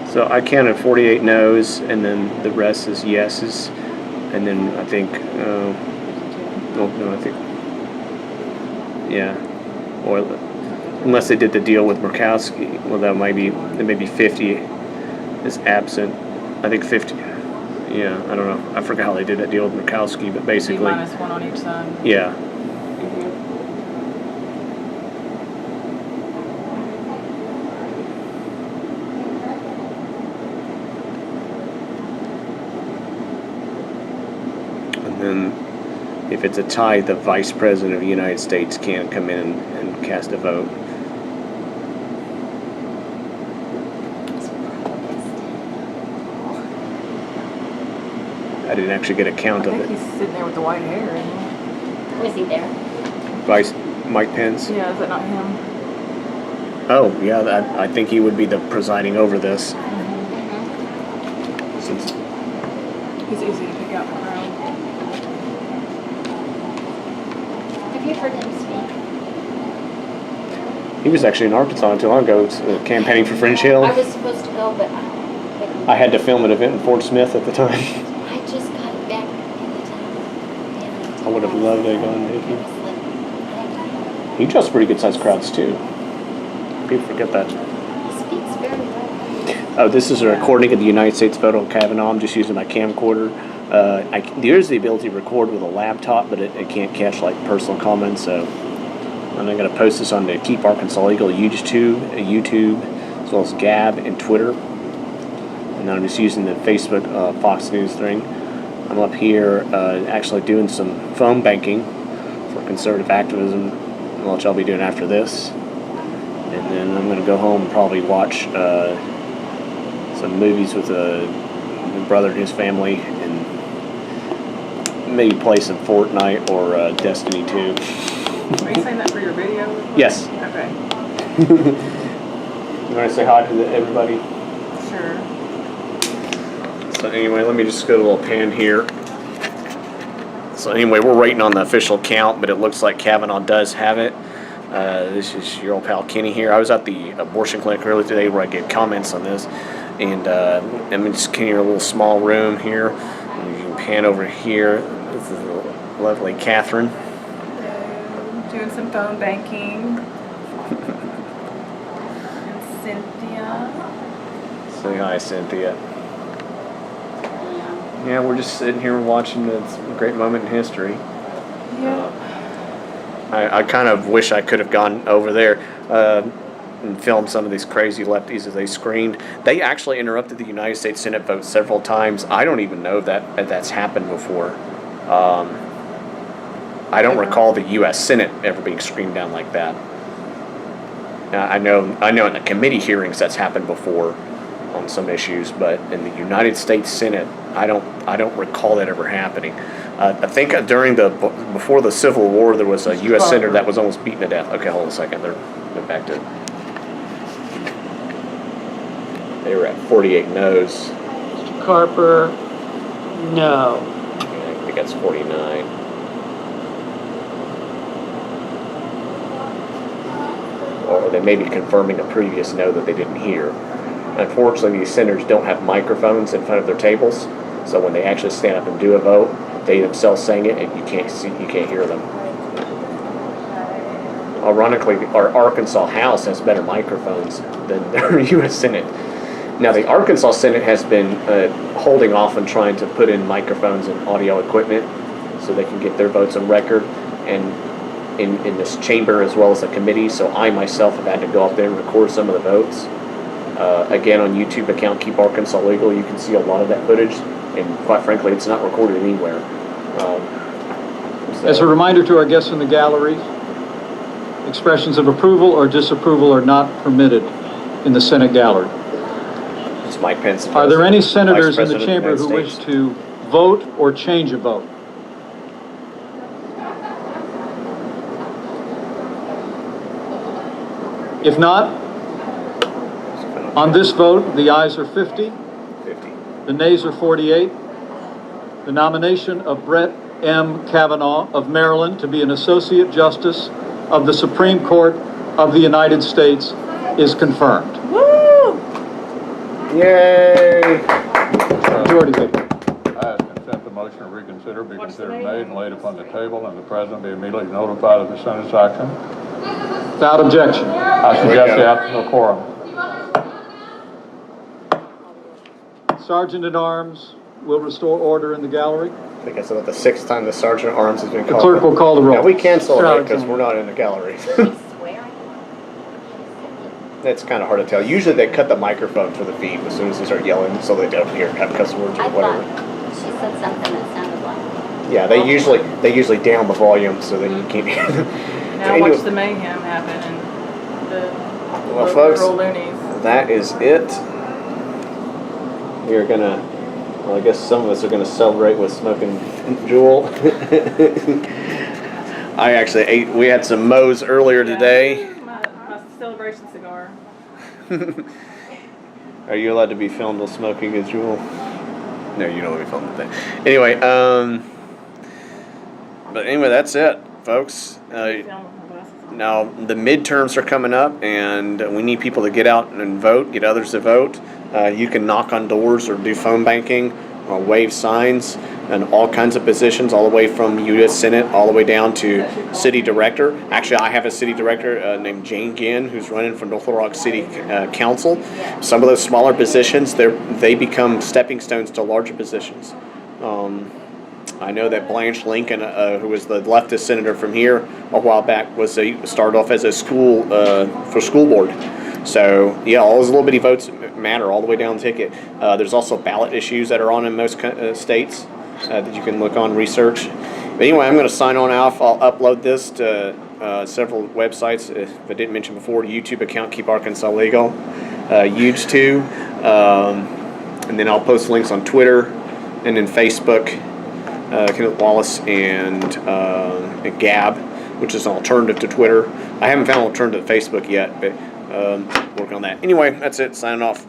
So I counted 48 no's, and then the rest is yeses, and then I think, yeah, or unless they did the deal with Murkowski, well, that might be 50 is absent. I think 50. Yeah, I don't know. I forgot how they did that deal with Murkowski, but basically, -1 on each side. Yeah. And then, if it's a tie, the Vice President of the United States can't come in and cast a vote. I didn't actually get a count of I it. think he's sitting there with the white hair, isn't he? Was he there? Vice Mike Pence. Yeah, is that not him? Oh, yeah. I think he would be the presiding over this. Since He's easy to pick out in the crowd. Have you heard him speak? he was actually in Arkansas not too long ago, campaigning for Fringe Hill. I was supposed to go, but I had to film an event in Fort Smith at the time. I just got back in the town. I would have loved to have gone, Nikki. It was like, He draws pretty good sized crowds too. People forget that. he speaks very well. Oh, this is a recording of the United States vote on Kavanaugh. I'm just using my camcorder. There's the ability to record with a laptop, but it can't catch like personal comments. So I'm going to post this on the Keep Arkansas Legal YouTube, as well as Gab and Twitter. And then I'm just using the Facebook Fox News thing. I'm up here actually doing some phone banking for conservative activism, which I'll be doing after this. And then I'm going to go home and probably watch some movies with my brother and his family, and maybe play some Fortnite or Destiny 2. Are you saying that for your video? Yes. Okay. You want to say hi to everybody? Sure. So anyway, let me just go to a little pan here. So anyway, we're waiting on the official count, but it looks like Kavanaugh does have it. This is your old pal Kenny here. I was at the abortion clinic earlier today where I gave comments on this. And I'm just in a little small room here. And you can pan over here. This is the lovely Catherine. Doing some phone banking. And Cynthia. Say hi, Cynthia. Yeah, we're just sitting here watching this great moment in history. Yeah. I kind of wish I could have gone over there and filmed some of these crazy lefties as they screamed. They actually interrupted the United States Senate vote several times. I don't even know that that's happened before. I don't recall the U.S. Senate ever being screamed down like that. I know in the committee hearings that's happened before on some issues, but in the United States Senate, I don't recall that ever happening. I think before the Civil War, there was a U.S. senator that was almost beaten to death. Okay, hold on a second. They're back to. They were at 48 no's. Mr. Carper, no. I think that's 49. Or they may be confirming a previous no that they didn't hear. Unfortunately, these senators don't have microphones in front of their tables, so when they actually stand up and do a vote, they themselves saying it, and you can't hear them. Ironically, our Arkansas House has better microphones than their U.S. Senate. Now, the Arkansas Senate has been holding off on trying to put in microphones and audio equipment so they can get their votes on record, and in this chamber as well as the committee. So I myself have had to go up there and record some of the votes. Again, on YouTube account Keep Arkansas Legal, you can see a lot of that footage, and quite frankly, it's not recorded anywhere. As a reminder to our guests in the gallery, expressions of approval or disapproval are not permitted in the Senate gallery. It's Mike Pence. Are there any senators in the President chamber of the who United wish States. to vote or change a vote? If not, on this vote, the ayes are 50, 50. the nays are 48. The nomination of Brett M. Kavanaugh of Maryland to be an Associate Justice of the Supreme Court of the United States is confirmed. Woo! Yay! Majority Leader. I ask consent the motion to reconsider be What's the considered name? made and laid upon the table, and the president be immediately notified of the sentence action. Without objection. I suggest the absence of quorum. Sergeant at Arms will restore order in the gallery. I think that's about the 6th time the Sergeant at Arms has been The called. clerk will call the roll. Yeah, we can celebrate Sorry, because Tom. we're not in the gallery. Swearing. That's kind of hard to tell. Usually they cut the microphone for the feed as soon as they start yelling so they don't have cuss words or I whatever. thought she said something that sounded like. Yeah, they usually down the volume so then you can't hear them. Now Anyway, watch the mayhem happen and the Well, folks, roll loonies. that is it. We are gonna, well, I guess some of us are gonna celebrate with smoking Jewel. I actually ate, we had some Moe's earlier today. My celebration cigar. Are you allowed to be filmed while smoking a Jewel? No, you don't let me film the thing. Anyway, but anyway, that's it, folks. Now, the midterms are coming up, and we need people to get out and vote, get others to vote. You can knock on doors or do phone banking or wave signs and all kinds of positions, all the way from U.S. Senate all the way down to city director. Actually, I have a city director named Jane Ginn who's running for North Little Rock City Council. Some of those smaller positions, they become stepping stones to larger positions. I know that Blanche Lincoln, who was the leftist senator from here a while back, started off as a school for school board. So yeah, all those little bitty votes matter all the way down the ticket. There's also ballot issues that are on in most states that you can look on research. But anyway, I'm going to sign on off. I'll upload this to several websites. If I didn't mention before, YouTube account Keep Arkansas Legal, YouTube, and then I'll post links on Twitter and then Facebook. Kenneth Wallace and Gab, which is an alternative to Twitter. I haven't found an alternative to Facebook yet, but working on that. Anyway, that's it. Signing off.